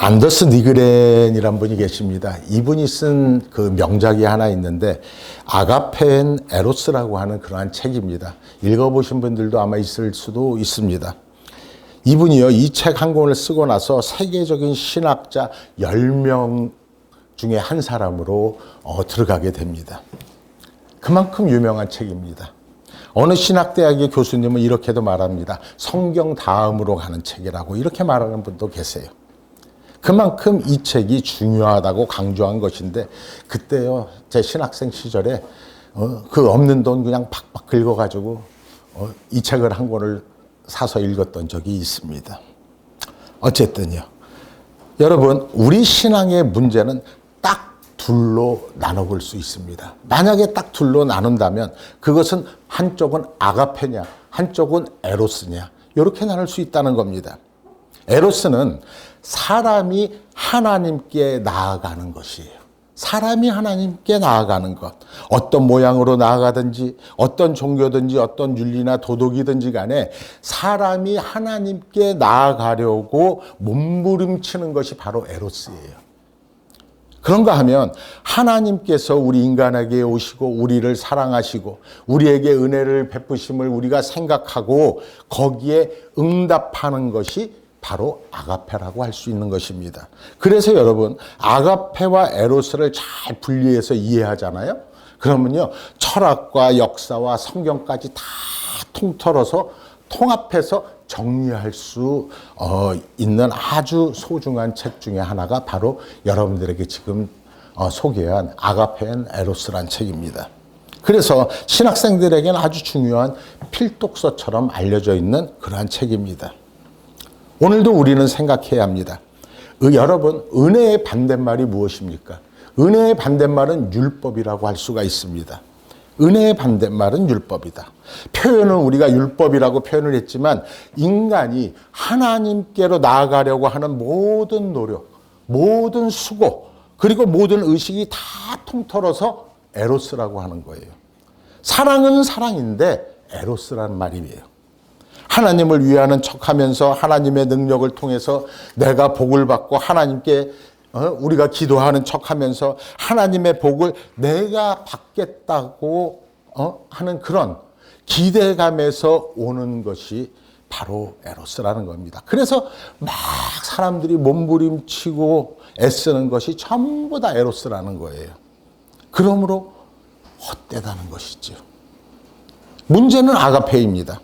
안더스 니그렌이란 분이 계십니다. 이분이 쓴 그 명작이 하나 있는데 아가페 앤 에로스라고 하는 그러한 책입니다. 읽어보신 분들도 아마 있을 수도 있습니다. 이분이요, 이 책 한 권을 쓰고 나서 세계적인 신학자 10명 중에 한 사람으로 들어가게 됩니다. 그만큼 유명한 책입니다. 어느 신학대학의 교수님은 이렇게도 말합니다. 성경 다음으로 가는 책이라고 이렇게 말하는 분도 계세요. 그만큼 이 책이 중요하다고 강조한 것인데, 그때요, 제 신학생 시절에 그 없는 돈 그냥 팍팍 긁어가지고 이 책을 한 권을 사서 읽었던 적이 있습니다. 어쨌든요, 여러분, 우리 신앙의 문제는 딱 둘로 나눠볼 수 있습니다. 만약에 딱 둘로 나눈다면 그것은 한쪽은 아가페냐, 한쪽은 에로스냐, 이렇게 나눌 수 있다는 겁니다. 에로스는 사람이 하나님께 나아가는 것이에요. 사람이 하나님께 나아가는 것. 어떤 모양으로 나아가든지, 어떤 종교든지, 어떤 윤리나 도덕이든지 간에 사람이 하나님께 나아가려고 몸부림치는 것이 바로 에로스예요. 그런가 하면 하나님께서 우리 인간에게 오시고 우리를 사랑하시고 우리에게 은혜를 베푸심을 우리가 생각하고 거기에 응답하는 것이 바로 아가페라고 할 수 있는 것입니다. 그래서 여러분, 아가페와 에로스를 잘 분리해서 이해하잖아요. 그러면요, 철학과 역사와 성경까지 다 통틀어서 통합해서 정리할 수 있는 아주 소중한 책 중에 하나가 바로 여러분들에게 지금 소개한 아가페 앤 에로스란 책입니다. 그래서 신학생들에게는 아주 중요한 필독서처럼 알려져 있는 그러한 책입니다. 오늘도 우리는 생각해야 합니다. 여러분, 은혜의 반대말이 무엇입니까? 은혜의 반대말은 율법이라고 할 수가 있습니다. 은혜의 반대말은 율법이다. 표현은 우리가 율법이라고 표현을 했지만 인간이 하나님께로 나아가려고 하는 모든 노력, 모든 수고, 그리고 모든 의식이 다 통틀어서 에로스라고 하는 거예요. 사랑은 사랑인데 에로스라는 말이에요. 하나님을 위하는 척하면서 하나님의 능력을 통해서 내가 복을 받고 하나님께 우리가 기도하는 척하면서 하나님의 복을 내가 받겠다고 하는 그런 기대감에서 오는 것이 바로 에로스라는 겁니다. 그래서 막 사람들이 몸부림치고 애쓰는 것이 전부 다 에로스라는 거예요. 그러므로 헛되다는 것이죠. 문제는 아가페입니다.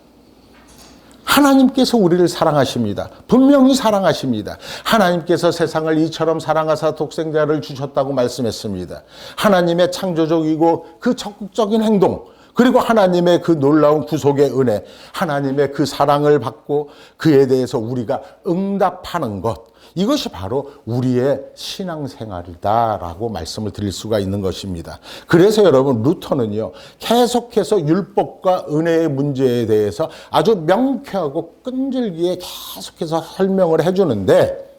하나님께서 우리를 사랑하십니다. 분명히 사랑하십니다. 하나님께서 세상을 이처럼 사랑하사 독생자를 주셨다고 말씀했습니다. 하나님의 창조적이고 그 적극적인 행동, 그리고 하나님의 그 놀라운 구속의 은혜, 하나님의 그 사랑을 받고 그에 대해서 우리가 응답하는 것, 이것이 바로 우리의 신앙생활이다라고 말씀을 드릴 수가 있는 것입니다. 그래서 여러분, 루터는요, 계속해서 율법과 은혜의 문제에 대해서 아주 명쾌하고 끈질기게 계속해서 설명을 해주는데,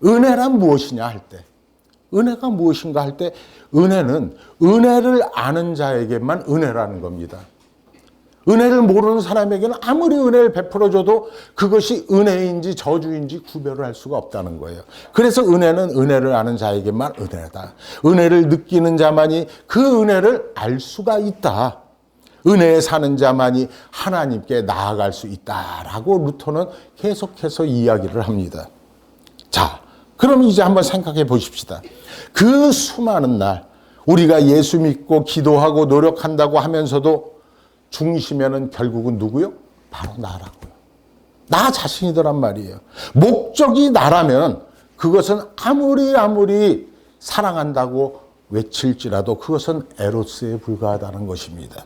은혜란 무엇이냐 할 때, 은혜가 무엇인가 할 때, 은혜는 은혜를 아는 자에게만 은혜라는 겁니다. 은혜를 모르는 사람에게는 아무리 은혜를 베풀어줘도 그것이 은혜인지 저주인지 구별을 할 수가 없다는 거예요. 그래서 은혜는 은혜를 아는 자에게만 은혜다. 은혜를 느끼는 자만이 그 은혜를 알 수가 있다. 은혜에 사는 자만이 하나님께 나아갈 수 있다라고 루터는 계속해서 이야기를 합니다. 자, 그럼 이제 한번 생각해 보십시다. 그 수많은 날 우리가 예수 믿고 기도하고 노력한다고 하면서도 중심에는 결국은 누구요? 바로 나라고요. 나 자신이더란 말이에요. 목적이 나라면 그것은 아무리 사랑한다고 외칠지라도 그것은 에로스에 불과하다는 것입니다.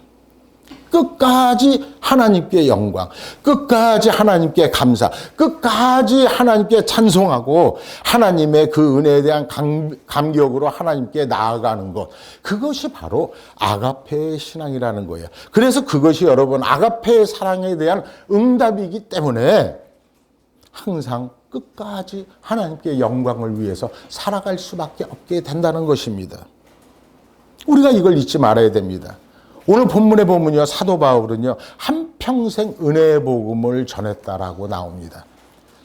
끝까지 하나님께 영광, 끝까지 하나님께 감사, 끝까지 하나님께 찬송하고 하나님의 그 은혜에 대한 감격으로 하나님께 나아가는 것, 그것이 바로 아가페의 신앙이라는 거예요. 그래서 그것이 여러분 아가페의 사랑에 대한 응답이기 때문에 항상 끝까지 하나님께 영광을 위해서 살아갈 수밖에 없게 된다는 것입니다. 우리가 이걸 잊지 말아야 됩니다. 오늘 본문에 보면요, 사도 바울은요, 한평생 은혜의 복음을 전했다라고 나옵니다.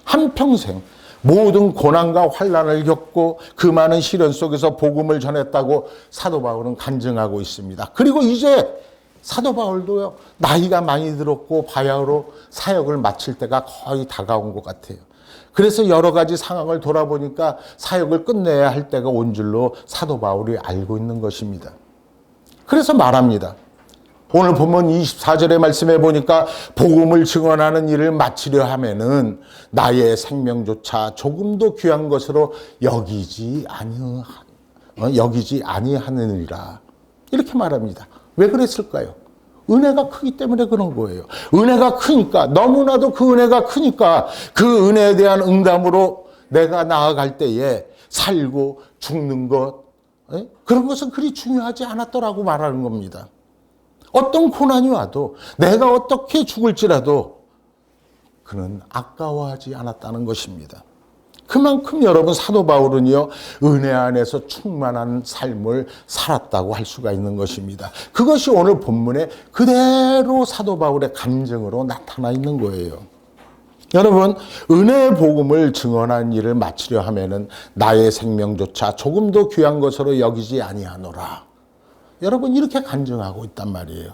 한평생. 모든 고난과 환난을 겪고 그 많은 시련 속에서 복음을 전했다고 사도 바울은 간증하고 있습니다. 그리고 이제 사도 바울도요, 나이가 많이 들었고 바야흐로 사역을 마칠 때가 거의 다가온 것 같아요. 그래서 여러 가지 상황을 돌아보니까 사역을 끝내야 할 때가 온 줄로 사도 바울이 알고 있는 것입니다. 그래서 말합니다. 오늘 본문 24절의 말씀에 보니까 복음을 증언하는 일을 마치려 하면은 나의 생명조차 조금도 귀한 것으로 여기지 아니하느니라. 이렇게 말합니다. 왜 그랬을까요? 은혜가 크기 때문에 그런 거예요. 은혜가 크니까, 너무나도 그 은혜가 크니까 그 은혜에 대한 응답으로 내가 나아갈 때에 살고 죽는 것, 그런 것은 그리 중요하지 않았더라고 말하는 겁니다. 어떤 고난이 와도 내가 어떻게 죽을지라도 그는 아까워하지 않았다는 것입니다. 그만큼 여러분 사도 바울은요, 은혜 안에서 충만한 삶을 살았다고 할 수가 있는 것입니다. 그것이 오늘 본문에 그대로 사도 바울의 감정으로 나타나 있는 거예요. 여러분, 은혜의 복음을 증언한 일을 마치려 하면은 나의 생명조차 조금도 귀한 것으로 여기지 아니하노라. 여러분, 이렇게 간증하고 있단 말이에요.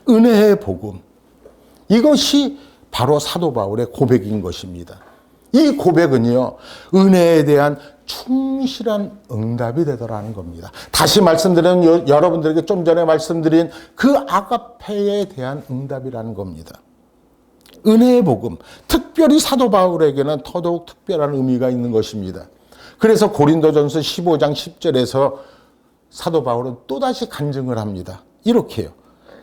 은혜의 복음. 이것이 바로 사도 바울의 고백인 것입니다. 이 고백은요, 은혜에 대한 충실한 응답이 되더라는 겁니다. 다시 말씀드리면 여러분들에게 좀 전에 말씀드린 그 아가페에 대한 응답이라는 겁니다. 은혜의 복음, 특별히 사도 바울에게는 더더욱 특별한 의미가 있는 것입니다. 그래서 고린도전서 15장 10절에서 사도 바울은 또다시 간증을 합니다. 이렇게요.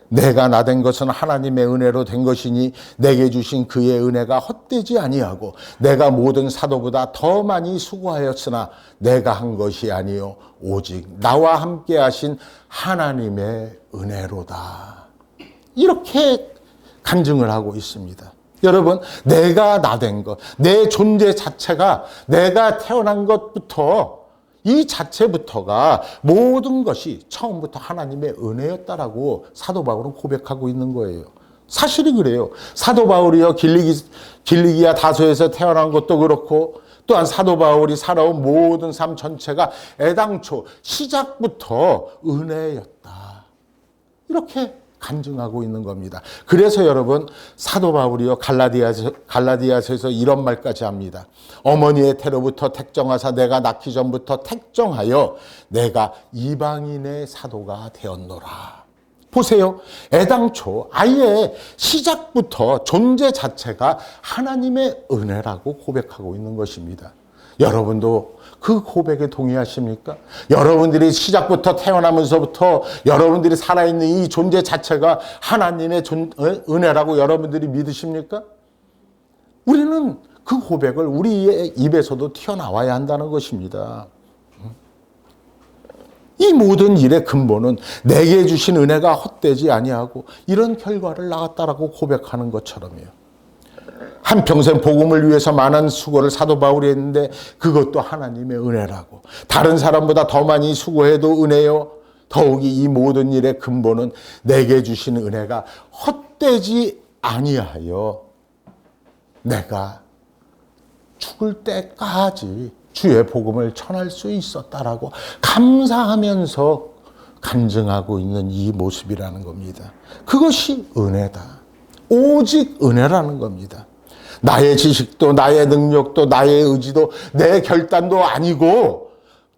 내가 나된 것은 하나님의 은혜로 된 것이니 내게 주신 그의 은혜가 헛되지 아니하고 내가 모든 사도보다 더 많이 수고하였으나 내가 한 것이 아니요 오직 나와 함께 하신 하나님의 은혜로다. 이렇게 간증을 하고 있습니다. 여러분, 내가 나된 것, 내 존재 자체가 내가 태어난 것부터 이 자체부터가 모든 것이 처음부터 하나님의 은혜였다라고 사도 바울은 고백하고 있는 거예요. 사실이 그래요. 사도 바울이요, 길리기아 다소에서 태어난 것도 그렇고 또한 사도 바울이 살아온 모든 삶 전체가 애당초 시작부터 은혜였다. 이렇게 간증하고 있는 겁니다. 그래서 여러분, 사도 바울이요, 갈라디아서에서 이런 말까지 합니다. 어머니의 태로부터 택정하사 내가 낳기 전부터 택정하여 내가 이방인의 사도가 되었노라. 보세요. 애당초 아예 시작부터 존재 자체가 하나님의 은혜라고 고백하고 있는 것입니다. 여러분도 그 고백에 동의하십니까? 여러분들이 시작부터 태어나면서부터 여러분들이 살아있는 이 존재 자체가 하나님의 은혜라고 여러분들이 믿으십니까? 우리는 그 고백을 우리의 입에서도 튀어나와야 한다는 것입니다. 이 모든 일의 근본은 내게 주신 은혜가 헛되지 아니하고 이런 결과를 낳았다라고 고백하는 것처럼요. 한평생 복음을 위해서 많은 수고를 사도 바울이 했는데 그것도 하나님의 은혜라고. 다른 사람보다 더 많이 수고해도 은혜요. 더욱이 이 모든 일의 근본은 내게 주신 은혜가 헛되지 아니하여 내가 죽을 때까지 주의 복음을 전할 수 있었다라고 감사하면서 간증하고 있는 이 모습이라는 겁니다. 그것이 은혜다. 오직 은혜라는 겁니다. 나의 지식도 나의 능력도 나의 의지도 내 결단도 아니고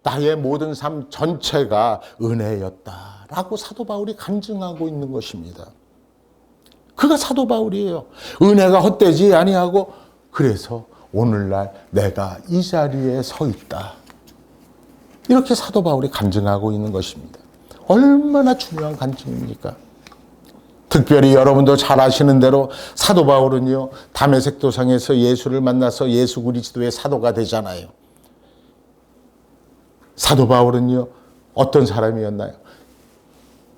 나의 모든 삶 전체가 은혜였다라고 사도 바울이 간증하고 있는 것입니다. 그가 사도 바울이에요. 은혜가 헛되지 아니하고 그래서 오늘날 내가 이 자리에 서 있다. 이렇게 사도 바울이 간증하고 있는 것입니다. 얼마나 중요한 간증입니까? 특별히 여러분도 잘 아시는 대로 사도 바울은요, 다메섹 도상에서 예수를 만나서 예수 그리스도의 사도가 되잖아요. 사도 바울은요, 어떤 사람이었나요?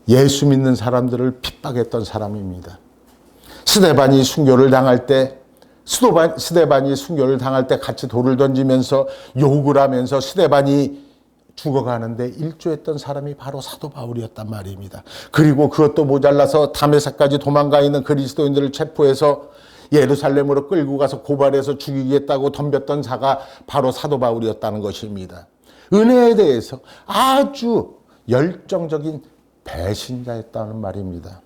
예수 믿는 사람들을 핍박했던 사람입니다. 스데반이 순교를 당할 때 같이 돌을 던지면서 욕을 하면서 스데반이 죽어가는데 일조했던 사람이 바로 사도 바울이었단 말입니다. 그리고 그것도 모자라서 다메섹까지 도망가 있는 그리스도인들을 체포해서 예루살렘으로 끌고 가서 고발해서 죽이겠다고 덤볐던 자가 바로 사도 바울이었다는 것입니다. 은혜에 대해서 아주 열정적인 배신자였다는 말입니다.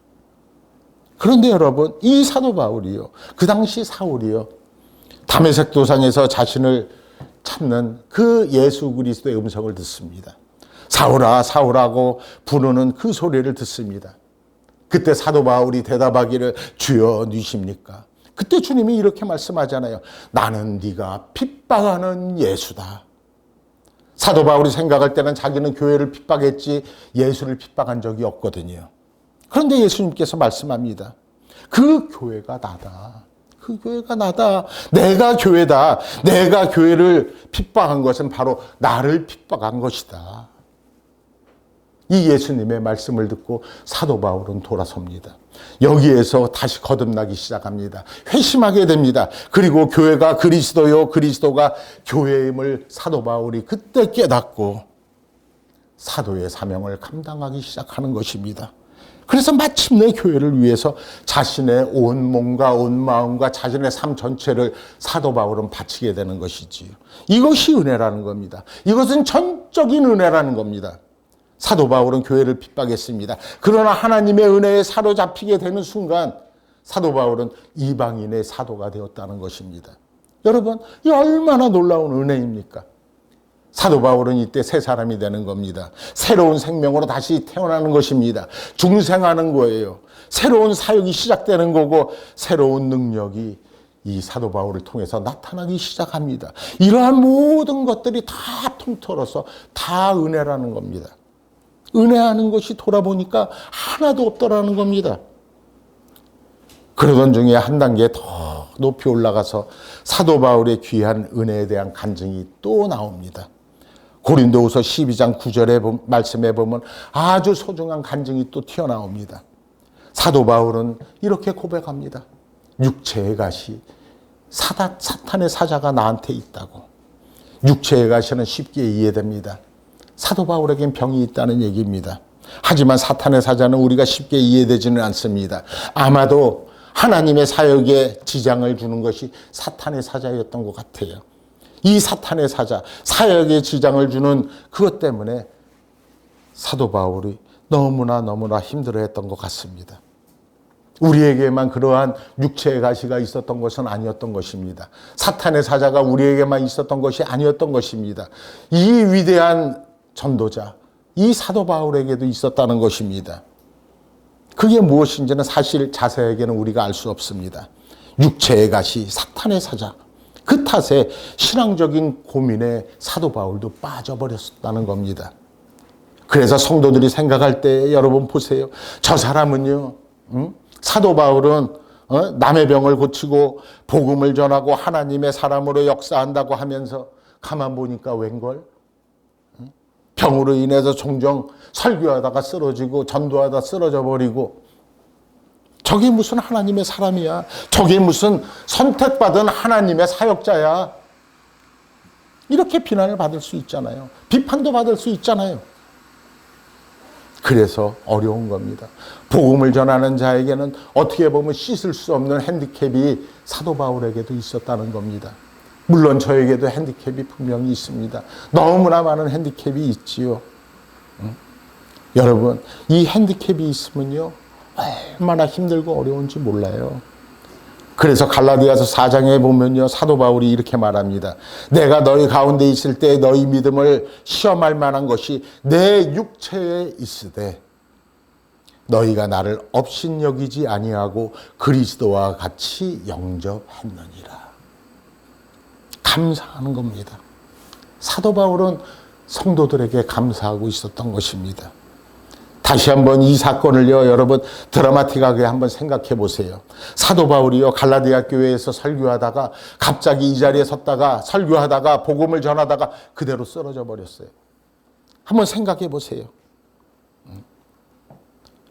그런데 여러분, 이 사도 바울이요, 그 당시 사울이요, 다메섹 도상에서 자신을 찾는 그 예수 그리스도의 음성을 듣습니다. 사울아, 사울하고 부르는 그 소리를 듣습니다. 그때 사도 바울이 대답하기를 주여 누구십니까? 그때 주님이 이렇게 말씀하잖아요. 나는 네가 핍박하는 예수다. 사도 바울이 생각할 때는 자기는 교회를 핍박했지 예수를 핍박한 적이 없거든요. 그런데 예수님께서 말씀합니다. 그 교회가 나다. 그 교회가 나다. 내가 교회다. 내가 교회를 핍박한 것은 바로 나를 핍박한 것이다. 이 예수님의 말씀을 듣고 사도 바울은 돌아섭니다. 여기에서 다시 거듭나기 시작합니다. 회심하게 됩니다. 그리고 교회가 그리스도요, 그리스도가 교회임을 사도 바울이 그때 깨닫고 사도의 사명을 감당하기 시작하는 것입니다. 그래서 마침내 교회를 위해서 자신의 온 몸과 온 마음과 자신의 삶 전체를 사도 바울은 바치게 되는 것이지요. 이것이 은혜라는 겁니다. 이것은 전적인 은혜라는 겁니다. 사도 바울은 교회를 핍박했습니다. 그러나 하나님의 은혜에 사로잡히게 되는 순간 사도 바울은 이방인의 사도가 되었다는 것입니다. 여러분, 이 얼마나 놀라운 은혜입니까? 사도 바울은 이때 새 사람이 되는 겁니다. 새로운 생명으로 다시 태어나는 것입니다. 중생하는 거예요. 새로운 사역이 시작되는 거고 새로운 능력이 이 사도 바울을 통해서 나타나기 시작합니다. 이러한 모든 것들이 다 통틀어서 다 은혜라는 겁니다. 은혜하는 것이 돌아보니까 하나도 없더라는 겁니다. 그러던 중에 한 단계 더 높이 올라가서 사도 바울의 귀한 은혜에 대한 간증이 또 나옵니다. 고린도후서 12장 9절의 말씀에 보면 아주 소중한 간증이 또 튀어나옵니다. 사도 바울은 이렇게 고백합니다. 육체의 가시, 사탄의 사자가 나한테 있다고. 육체의 가시는 쉽게 이해됩니다. 사도 바울에겐 병이 있다는 얘기입니다. 하지만 사탄의 사자는 우리가 쉽게 이해되지는 않습니다. 아마도 하나님의 사역에 지장을 주는 것이 사탄의 사자였던 것 같아요. 이 사탄의 사자, 사역에 지장을 주는 그것 때문에 사도 바울이 너무나 힘들어했던 것 같습니다. 우리에게만 그러한 육체의 가시가 있었던 것은 아니었던 것입니다. 사탄의 사자가 우리에게만 있었던 것이 아니었던 것입니다. 이 위대한 전도자, 이 사도 바울에게도 있었다는 것입니다. 그게 무엇인지는 사실 자세하게는 우리가 알 수 없습니다. 육체의 가시, 사탄의 사자, 그 탓에 신앙적인 고민에 사도 바울도 빠져버렸다는 겁니다. 그래서 성도들이 생각할 때 여러분 보세요. 저 사람은요, 사도 바울은 남의 병을 고치고 복음을 전하고 하나님의 사람으로 역사한다고 하면서 가만 보니까 웬걸? 병으로 인해서 종종 설교하다가 쓰러지고 전도하다 쓰러져 버리고 저게 무슨 하나님의 사람이야? 저게 무슨 선택받은 하나님의 사역자야? 이렇게 비난을 받을 수 있잖아요. 비판도 받을 수 있잖아요. 그래서 어려운 겁니다. 복음을 전하는 자에게는 어떻게 보면 씻을 수 없는 핸디캡이 사도 바울에게도 있었다는 겁니다. 물론 저에게도 핸디캡이 분명히 있습니다. 너무나 많은 핸디캡이 있지요. 여러분, 이 핸디캡이 있으면요, 얼마나 힘들고 어려운지 몰라요. 그래서 갈라디아서 4장에 보면요, 사도 바울이 이렇게 말합니다. 내가 너희 가운데 있을 때 너희 믿음을 시험할 만한 것이 내 육체에 있으되 너희가 나를 업신여기지 아니하고 그리스도와 같이 영접했느니라. 감사하는 겁니다. 사도 바울은 성도들에게 감사하고 있었던 것입니다. 다시 한번 이 사건을요, 여러분 드라마틱하게 한번 생각해 보세요. 사도 바울이요, 갈라디아 교회에서 설교하다가 갑자기 이 자리에 섰다가 설교하다가 복음을 전하다가 그대로 쓰러져 버렸어요. 한번 생각해 보세요.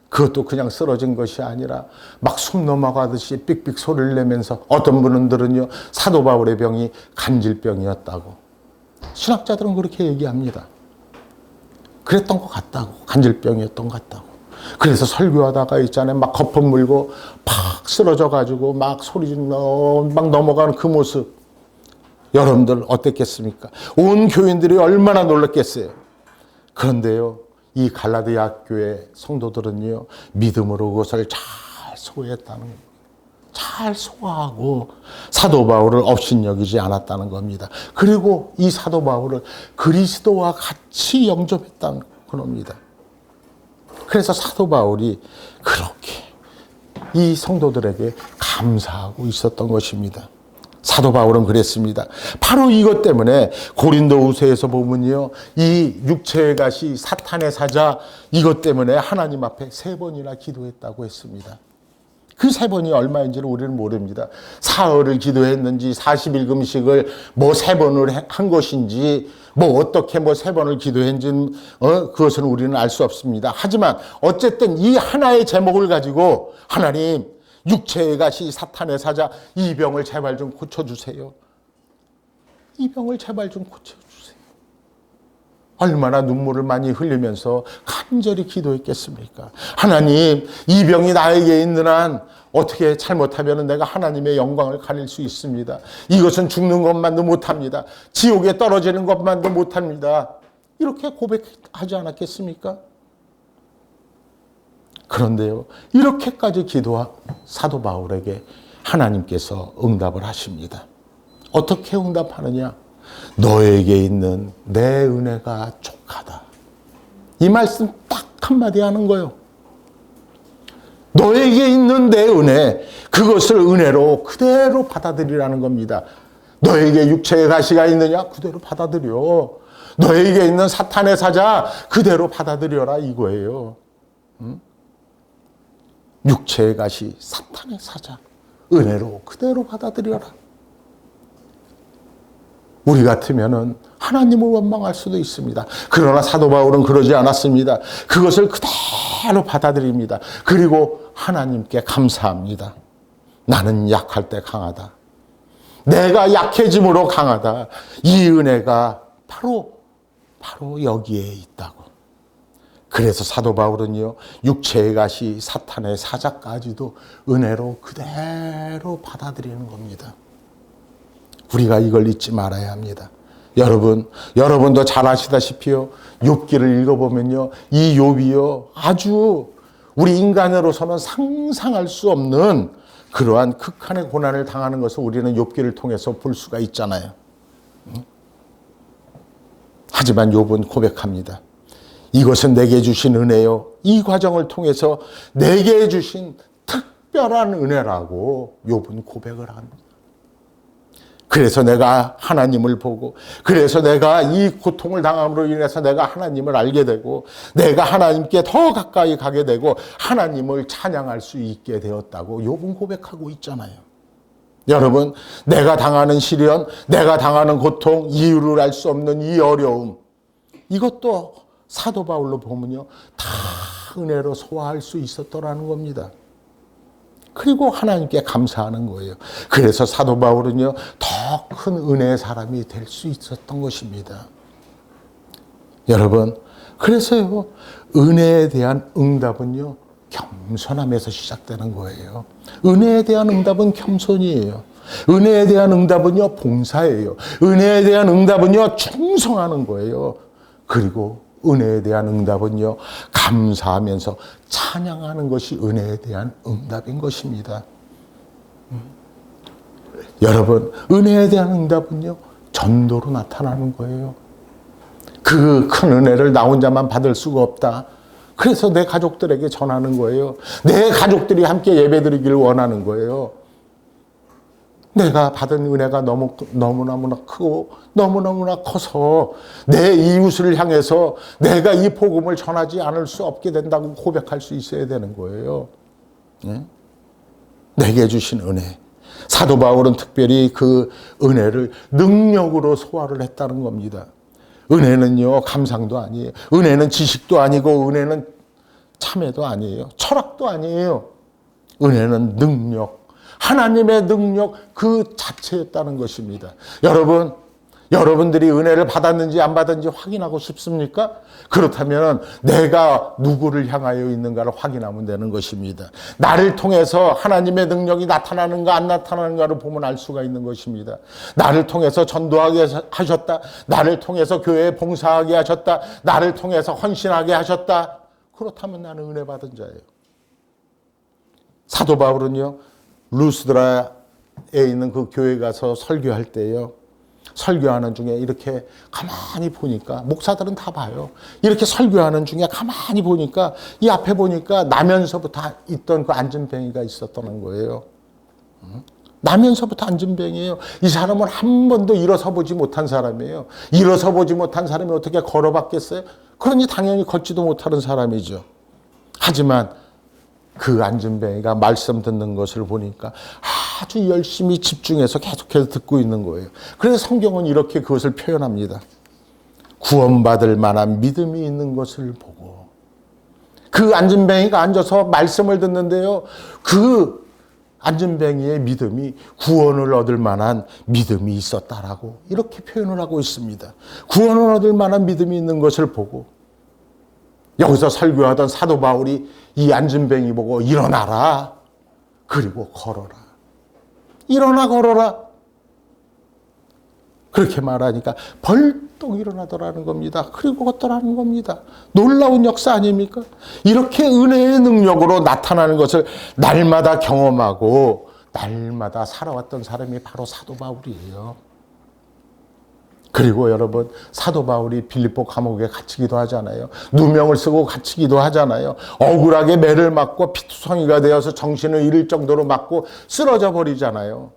그것도 그냥 쓰러진 것이 아니라 막 숨 넘어가듯이 삑삑 소리를 내면서 어떤 분들은요, 사도 바울의 병이 간질병이었다고. 신학자들은 그렇게 얘기합니다. 그랬던 것 같다고. 간질병이었던 것 같다고. 그래서 설교하다가 있잖아요. 막 거품 물고 팍 쓰러져 가지고 막 소리 지르며 막 넘어가는 그 모습. 여러분들 어땠겠습니까? 온 교인들이 얼마나 놀랐겠어요. 그런데요, 이 갈라디아 교회 성도들은요, 믿음으로 그것을 잘 소화했다는 겁니다. 잘 소화하고 사도 바울을 업신여기지 않았다는 겁니다. 그리고 이 사도 바울을 그리스도와 같이 영접했다는 겁니다. 그래서 사도 바울이 그렇게 이 성도들에게 감사하고 있었던 것입니다. 사도 바울은 그랬습니다. 바로 이것 때문에 고린도후서에서 보면요, 이 육체의 가시 사탄의 사자, 이것 때문에 하나님 앞에 3번이나 기도했다고 했습니다. 그 3번이 얼마인지는 우리는 모릅니다. 사흘을 기도했는지 40일 금식을 뭐 3번을 한 것인지 뭐 어떻게 뭐 3번을 기도했는지는 그것은 우리는 알 수 없습니다. 하지만 어쨌든 이 하나의 제목을 가지고 하나님, 육체의 가시 사탄의 사자, 이 병을 제발 좀 고쳐주세요. 이 병을 제발 좀 고쳐주세요. 얼마나 눈물을 많이 흘리면서 간절히 기도했겠습니까? 하나님, 이 병이 나에게 있는 한 어떻게 잘못하면 내가 하나님의 영광을 가릴 수 있습니다. 이것은 죽는 것만도 못합니다. 지옥에 떨어지는 것만도 못합니다. 이렇게 고백하지 않았겠습니까? 그런데요, 이렇게까지 기도한 사도 바울에게 하나님께서 응답을 하십니다. 어떻게 응답하느냐? 너에게 있는 내 은혜가 족하다. 이 말씀 딱 한마디 하는 거예요. 너에게 있는 내 은혜, 그것을 은혜로 그대로 받아들이라는 겁니다. 너에게 육체의 가시가 있느냐? 그대로 받아들여. 너에게 있는 사탄의 사자, 그대로 받아들여라 이거예요. 육체의 가시, 사탄의 사자, 은혜로 그대로 받아들여라. 우리 같으면은 하나님을 원망할 수도 있습니다. 그러나 사도 바울은 그러지 않았습니다. 그것을 그대로 받아들입니다. 그리고 하나님께 감사합니다. 나는 약할 때 강하다. 내가 약해짐으로 강하다. 이 은혜가 바로 여기에 있다고. 그래서 사도 바울은요, 육체의 가시 사탄의 사자까지도 은혜로 그대로 받아들이는 겁니다. 우리가 이걸 잊지 말아야 합니다. 여러분도 잘 아시다시피요, 욥기를 읽어보면요, 이 욥이요, 아주 우리 인간으로서는 상상할 수 없는 그러한 극한의 고난을 당하는 것을 우리는 욥기를 통해서 볼 수가 있잖아요. 하지만 욥은 고백합니다. 이것은 내게 주신 은혜요. 이 과정을 통해서 내게 주신 특별한 은혜라고 욥은 고백을 합니다. 그래서 내가 하나님을 보고, 그래서 내가 이 고통을 당함으로 인해서 내가 하나님을 알게 되고, 내가 하나님께 더 가까이 가게 되고 하나님을 찬양할 수 있게 되었다고 욥은 고백하고 있잖아요. 여러분, 내가 당하는 시련, 내가 당하는 고통, 이유를 알 수 없는 이 어려움, 이것도 사도 바울로 보면요, 다 은혜로 소화할 수 있었더라는 겁니다. 그리고 하나님께 감사하는 거예요. 그래서 사도 바울은요, 더 큰 은혜의 사람이 될 수 있었던 것입니다. 여러분, 그래서요, 은혜에 대한 응답은요, 겸손함에서 시작되는 거예요. 은혜에 대한 응답은 겸손이에요. 은혜에 대한 응답은요, 봉사예요. 은혜에 대한 응답은요, 충성하는 거예요. 그리고 은혜에 대한 응답은요, 감사하면서 찬양하는 것이 은혜에 대한 응답인 것입니다. 여러분, 은혜에 대한 응답은요, 전도로 나타나는 거예요. 그 큰 은혜를 나 혼자만 받을 수가 없다. 그래서 내 가족들에게 전하는 거예요. 내 가족들이 함께 예배드리기를 원하는 거예요. 내가 받은 은혜가 너무너무나 크고 너무너무나 커서 내 이웃을 향해서 내가 이 복음을 전하지 않을 수 없게 된다고 고백할 수 있어야 되는 거예요. 네? 내게 주신 은혜. 사도 바울은 특별히 그 은혜를 능력으로 소화를 했다는 겁니다. 은혜는요, 감상도 아니에요. 은혜는 지식도 아니고, 은혜는 참회도 아니에요. 철학도 아니에요. 은혜는 능력, 하나님의 능력 그 자체였다는 것입니다. 여러분, 여러분들이 은혜를 받았는지 안 받았는지 확인하고 싶습니까? 그렇다면 내가 누구를 향하여 있는가를 확인하면 되는 것입니다. 나를 통해서 하나님의 능력이 나타나는가 안 나타나는가를 보면 알 수가 있는 것입니다. 나를 통해서 전도하게 하셨다. 나를 통해서 교회에 봉사하게 하셨다. 나를 통해서 헌신하게 하셨다. 그렇다면 나는 은혜 받은 자예요. 사도 바울은요, 루스드라에 있는 그 교회 가서 설교할 때요, 설교하는 중에 이렇게 가만히 보니까, 목사들은 다 봐요. 이렇게 설교하는 중에 가만히 보니까, 이 앞에 보니까 나면서부터 있던 그 안전뱅이가 있었다는 거예요. 나면서부터 안전뱅이에요. 이 사람은 한 번도 일어서 보지 못한 사람이에요. 일어서 보지 못한 사람이 어떻게 걸어봤겠어요? 그러니 당연히 걷지도 못하는 사람이죠. 하지만 그 안전뱅이가 말씀 듣는 것을 보니까 아주 열심히 집중해서 계속해서 듣고 있는 거예요. 그래서 성경은 이렇게 그것을 표현합니다. 구원받을 만한 믿음이 있는 것을 보고, 그 안전뱅이가 앉아서 말씀을 듣는데요, 그 안전뱅이의 믿음이 구원을 얻을 만한 믿음이 있었다라고 이렇게 표현을 하고 있습니다. 구원을 얻을 만한 믿음이 있는 것을 보고, 여기서 설교하던 사도 바울이 이 안전뱅이 보고 일어나라, 그리고 걸어라. 일어나 걸어라. 그렇게 말하니까 벌떡 일어나더라는 겁니다. 그리고 걷더라는 겁니다. 놀라운 역사 아닙니까? 이렇게 은혜의 능력으로 나타나는 것을 날마다 경험하고 날마다 살아왔던 사람이 바로 사도 바울이에요. 그리고 여러분, 사도 바울이 빌립보 감옥에 갇히기도 하잖아요. 누명을 쓰고 갇히기도 하잖아요. 억울하게 매를 맞고 피투성이가 되어서 정신을 잃을 정도로 맞고 쓰러져 버리잖아요.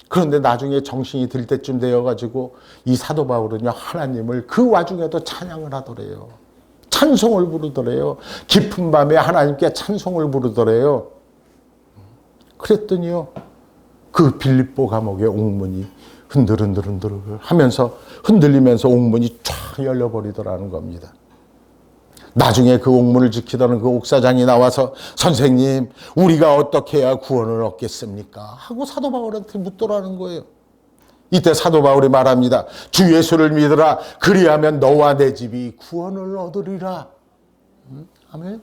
그런데 나중에 정신이 들 때쯤 되어가지고 이 사도 바울은요, 하나님을 그 와중에도 찬양을 하더래요. 찬송을 부르더래요. 깊은 밤에 하나님께 찬송을 부르더래요. 그랬더니요, 그 빌립보 감옥의 옥문이 흔들흔들 하면서 흔들리면서 옥문이 쫙 열려버리더라는 겁니다. 나중에 그 옥문을 지키던 그 옥사장이 나와서 선생님, 우리가 어떻게 해야 구원을 얻겠습니까? 하고 사도 바울한테 묻더라는 거예요. 이때 사도 바울이 말합니다. 주 예수를 믿으라. 그리하면 너와 내 집이 구원을 얻으리라. 아멘.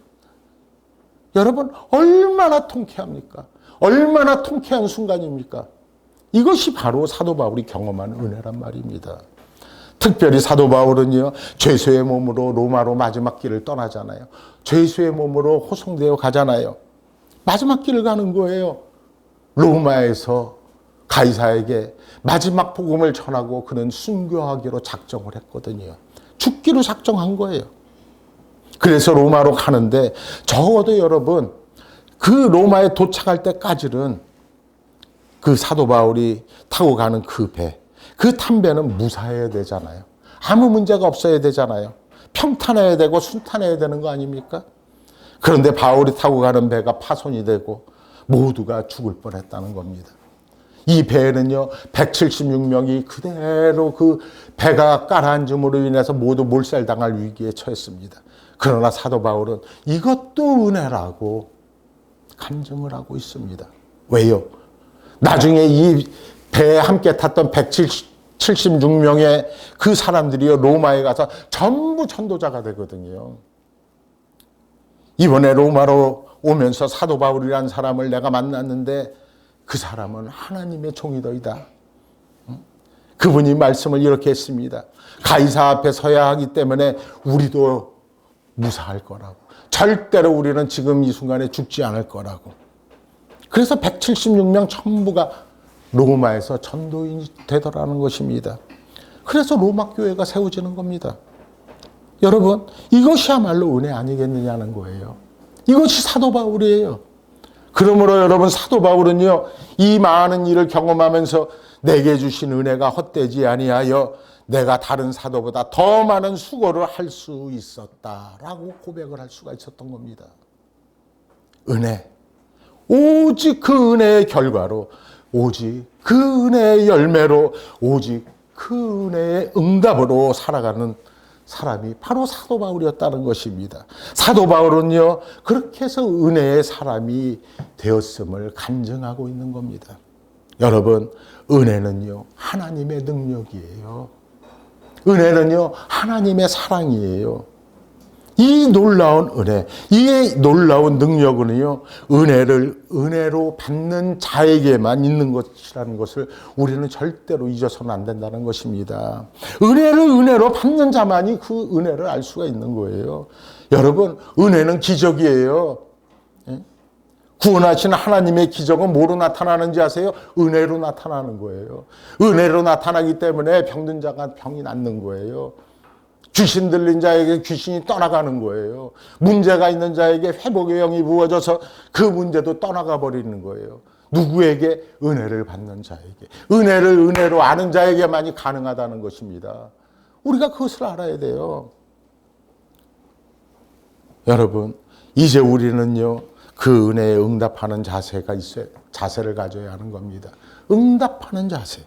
여러분, 얼마나 통쾌합니까? 얼마나 통쾌한 순간입니까? 이것이 바로 사도 바울이 경험한 은혜란 말입니다. 특별히 사도 바울은요, 죄수의 몸으로 로마로 마지막 길을 떠나잖아요. 죄수의 몸으로 호송되어 가잖아요. 마지막 길을 가는 거예요. 로마에서 가이사에게 마지막 복음을 전하고 그는 순교하기로 작정을 했거든요. 죽기로 작정한 거예요. 그래서 로마로 가는데 적어도 여러분, 그 로마에 도착할 때까지는 그 사도 바울이 타고 가는 그 배, 그 탄 배는 무사해야 되잖아요. 아무 문제가 없어야 되잖아요. 평탄해야 되고 순탄해야 되는 거 아닙니까? 그런데 바울이 타고 가는 배가 파손이 되고 모두가 죽을 뻔했다는 겁니다. 이 배에는요, 176명이 그대로 그 배가 가라앉음으로 인해서 모두 몰살당할 위기에 처했습니다. 그러나 사도 바울은 이것도 은혜라고 간증을 하고 있습니다. 왜요? 나중에 이 배에 함께 탔던 176명의 그 사람들이 로마에 가서 전부 전도자가 되거든요. 이번에 로마로 오면서 사도 바울이라는 사람을 내가 만났는데 그 사람은 하나님의 종이더이다. 그분이 말씀을 이렇게 했습니다. 가이사 앞에 서야 하기 때문에 우리도 무사할 거라고. 절대로 우리는 지금 이 순간에 죽지 않을 거라고. 그래서 176명 전부가 로마에서 전도인이 되더라는 것입니다. 그래서 로마 교회가 세워지는 겁니다. 여러분, 이것이야말로 은혜 아니겠느냐는 거예요. 이것이 사도 바울이에요. 그러므로 여러분, 사도 바울은요, 이 많은 일을 경험하면서 내게 주신 은혜가 헛되지 아니하여 내가 다른 사도보다 더 많은 수고를 할 수 있었다라고 고백을 할 수가 있었던 겁니다. 은혜. 오직 그 은혜의 결과로, 오직 그 은혜의 열매로, 오직 그 은혜의 응답으로 살아가는 사람이 바로 사도 바울이었다는 것입니다. 사도 바울은요, 그렇게 해서 은혜의 사람이 되었음을 간증하고 있는 겁니다. 여러분, 은혜는요, 하나님의 능력이에요. 은혜는요, 하나님의 사랑이에요. 이 놀라운 은혜, 이 놀라운 능력은요, 은혜로 받는 자에게만 있는 것이라는 것을 우리는 절대로 잊어서는 안 된다는 것입니다. 은혜로 받는 자만이 그 은혜를 알 수가 있는 거예요. 여러분, 은혜는 기적이에요. 구원하시는 하나님의 기적은 뭐로 나타나는지 아세요? 은혜로 나타나는 거예요. 은혜로 나타나기 때문에 병든 자가 병이 낫는 거예요. 귀신 들린 자에게 귀신이 떠나가는 거예요. 문제가 있는 자에게 회복의 영이 부어져서 그 문제도 떠나가 버리는 거예요. 누구에게? 은혜를 받는 자에게. 은혜를 은혜로 아는 자에게만이 가능하다는 것입니다. 우리가 그것을 알아야 돼요. 여러분, 이제 우리는요, 그 은혜에 응답하는 자세가 있어요. 자세를 가져야 하는 겁니다. 응답하는 자세.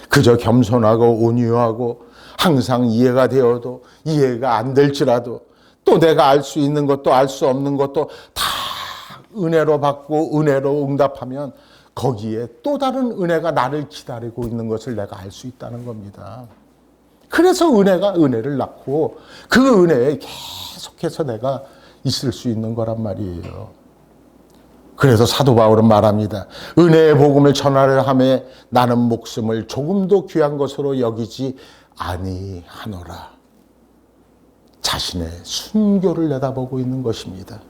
그저 겸손하고 온유하고 항상 이해가 되어도 이해가 안 될지라도 또 내가 알 수 있는 것도 알 수 없는 것도 다 은혜로 받고 은혜로 응답하면 거기에 또 다른 은혜가 나를 기다리고 있는 것을 내가 알 수 있다는 겁니다. 그래서 은혜가 은혜를 낳고 그 은혜에 계속해서 내가 있을 수 있는 거란 말이에요. 그래서 사도 바울은 말합니다. 은혜의 복음을 전하려 하매 나는 목숨을 조금도 귀한 것으로 여기지 아니하노라. 자신의 순교를 내다보고 있는 것입니다.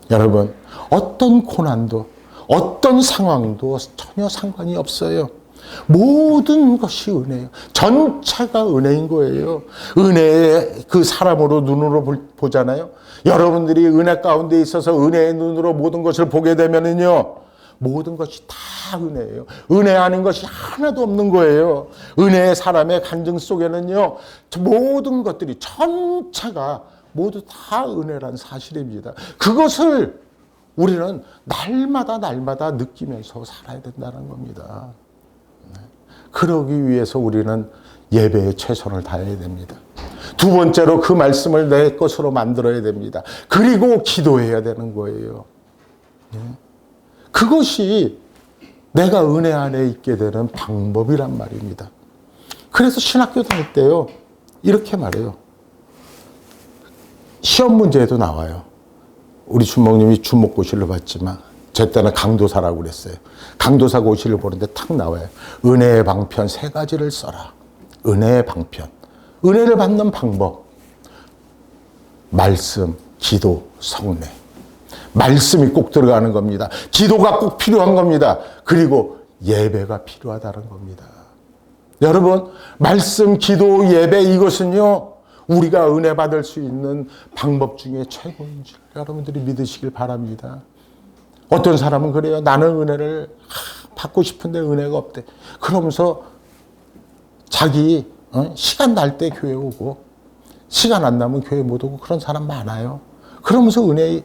여러분, 어떤 고난도 어떤 상황도 전혀 상관이 없어요. 모든 것이 은혜예요. 전체가 은혜인 거예요. 은혜의 그 사람으로 눈으로 보잖아요. 여러분들이 은혜 가운데 있어서 은혜의 눈으로 모든 것을 보게 되면은요, 모든 것이 다 은혜예요. 은혜 아닌 것이 하나도 없는 거예요. 은혜의 사람의 간증 속에는요, 모든 것들이 전체가 모두 다 은혜란 사실입니다. 그것을 우리는 날마다 느끼면서 살아야 된다는 겁니다. 그러기 위해서 우리는 예배에 최선을 다해야 됩니다. 두 번째로 그 말씀을 내 것으로 만들어야 됩니다. 그리고 기도해야 되는 거예요. 그것이 내가 은혜 안에 있게 되는 방법이란 말입니다. 그래서 신학교 다닐 때요, 이렇게 말해요. 시험 문제에도 나와요. 우리 주목님이 주목고시를 봤지만 제 때는 강도사라고 그랬어요. 강도사 고시를 보는데 탁 나와요. 은혜의 방편 3가지를 써라. 은혜의 방편. 은혜를 받는 방법. 말씀, 기도, 성례. 말씀이 꼭 들어가는 겁니다. 기도가 꼭 필요한 겁니다. 그리고 예배가 필요하다는 겁니다. 여러분, 말씀, 기도, 예배 이것은요, 우리가 은혜 받을 수 있는 방법 중에 최고인 줄 여러분들이 믿으시길 바랍니다. 어떤 사람은 그래요. 나는 은혜를 받고 싶은데 은혜가 없대. 그러면서 자기 시간 날 때 교회 오고 시간 안 나면 교회 못 오고 그런 사람 많아요. 그러면서 은혜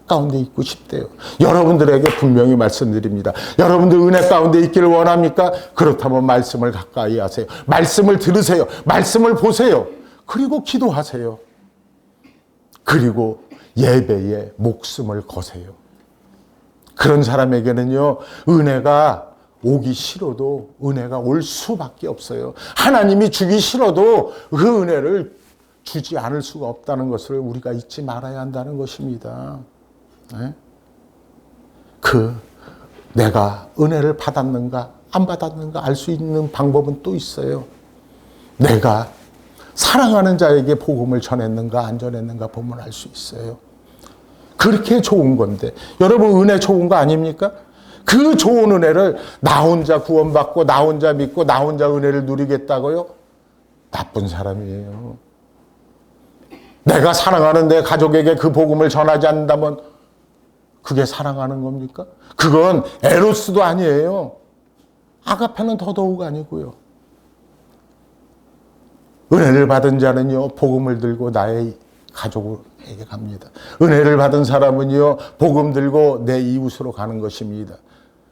가운데 있고 싶대요. 여러분들에게 분명히 말씀드립니다. 여러분들 은혜 가운데 있기를 원합니까? 그렇다면 말씀을 가까이 하세요. 말씀을 들으세요. 말씀을 보세요. 그리고 기도하세요. 그리고 예배에 목숨을 거세요. 그런 사람에게는요, 은혜가 오기 싫어도 은혜가 올 수밖에 없어요. 하나님이 주기 싫어도 그 은혜를 주지 않을 수가 없다는 것을 우리가 잊지 말아야 한다는 것입니다. 네? 내가 은혜를 받았는가 안 받았는가 알 수 있는 방법은 또 있어요. 내가 사랑하는 자에게 복음을 전했는가 안 전했는가 보면 알 수 있어요. 그렇게 좋은 건데 여러분 은혜 좋은 거 아닙니까? 그 좋은 은혜를 나 혼자 구원받고 나 혼자 믿고 나 혼자 은혜를 누리겠다고요? 나쁜 사람이에요. 내가 사랑하는 내 가족에게 그 복음을 전하지 않는다면 그게 사랑하는 겁니까? 그건 에로스도 아니에요. 아가페는 더더욱 아니고요. 은혜를 받은 자는요, 복음을 들고 나의 가족에게 갑니다. 은혜를 받은 사람은요, 복음 들고 내 이웃으로 가는 것입니다.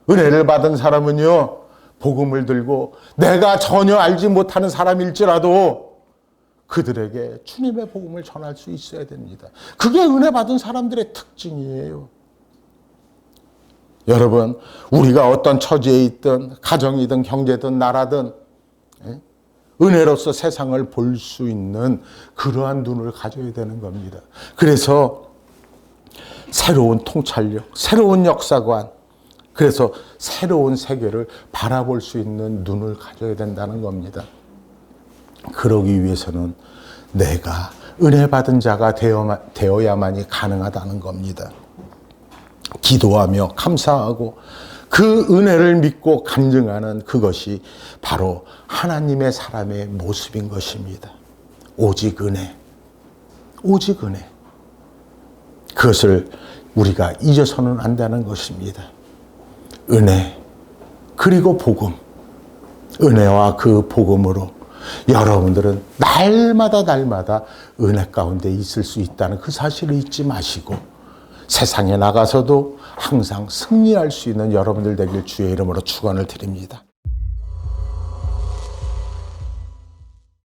은혜를 받은 사람은요, 복음을 들고 내가 전혀 알지 못하는 사람일지라도 그들에게 주님의 복음을 전할 수 있어야 됩니다. 그게 은혜 받은 사람들의 특징이에요. 여러분, 우리가 어떤 처지에 있든 가정이든 경제든 나라든 은혜로서 세상을 볼 수 있는 그러한 눈을 가져야 되는 겁니다. 그래서 새로운 통찰력, 새로운 역사관, 그래서 새로운 세계를 바라볼 수 있는 눈을 가져야 된다는 겁니다. 그러기 위해서는 내가 은혜 받은 자가 되어야만이 가능하다는 겁니다. 기도하며 감사하고 그 은혜를 믿고 간증하는 그것이 바로 하나님의 사람의 모습인 것입니다. 오직 은혜, 오직 은혜. 그것을 우리가 잊어서는 안 되는 것입니다. 은혜, 그리고 복음. 은혜와 그 복음으로 여러분들은 날마다 은혜 가운데 있을 수 있다는 그 사실을 잊지 마시고 세상에 나가서도 항상 승리할 수 있는 여러분들 되길 주의 이름으로 축원을 드립니다.